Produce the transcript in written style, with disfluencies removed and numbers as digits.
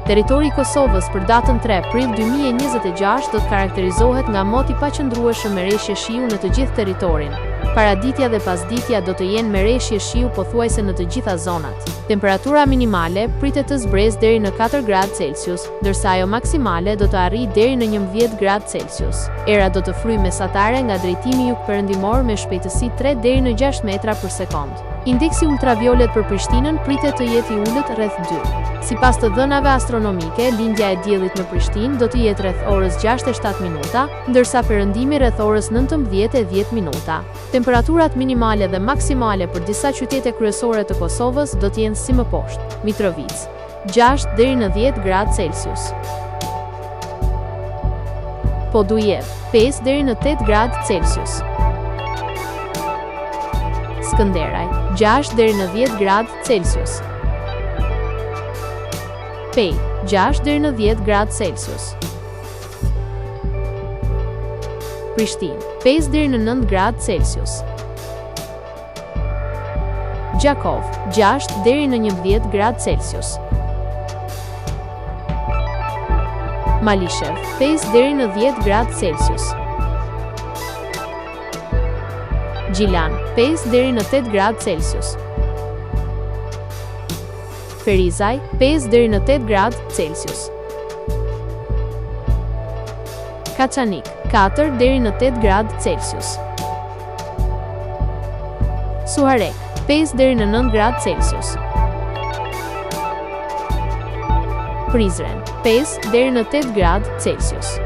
Territori i Kosovës për datën 3 prill 2026 do të karakterizohet nga moti i paqëndrueshëm me reshje shiu në të gjithë territorin. Paraditja dhe pasditja do të jenë me reshje shiu pothuajse në të gjitha zonat. Temperatura minimale pritet të zbresë deri në 4 gradë Celsius, ndërsa ajo maksimale do të arrijë deri në 11 gradë Celsius. Era do të fryjë mesatare nga drejtimi jugperëndimor me shpejtësi 3 deri në 6 metra për sekond. Indeksi ultraviolet për Prishtinën pritet të jetë i ulët rreth 2. Sipas të dhënave astronomike, lindja e diellit në Prishtinë do të jetë rreth orës 6:07 minuta, ndërsa perëndimi rreth orës 19:10 minuta. Temperaturat minimale dhe maksimale për disa qytete kryesore të Kosovës do të jenë si më poshtë: Mitrovica 6 deri në 10 gradë Celsius, Podujev 5 deri në 8 gradë Celsius, Skënderaj 6 deri në 10 gradë Celsius, Pej 6 deri në 10 gradë Celsius, Prishtinë 5 deri në 9 gradë Celsius, Gjakov 6 deri në 11 gradë Celsius, Malishev 5 deri në 10 gradë Celsius, Gjilan 5 deri në 8 gradë Celsius, Ferizaj 5 deri në 8 gradë Celsius, Kaçanik 4 deri në 8 gradë Celsius, Suharek 5 deri në 9 gradë Celsius, Prizren 5 deri në 8 gradë Celsius.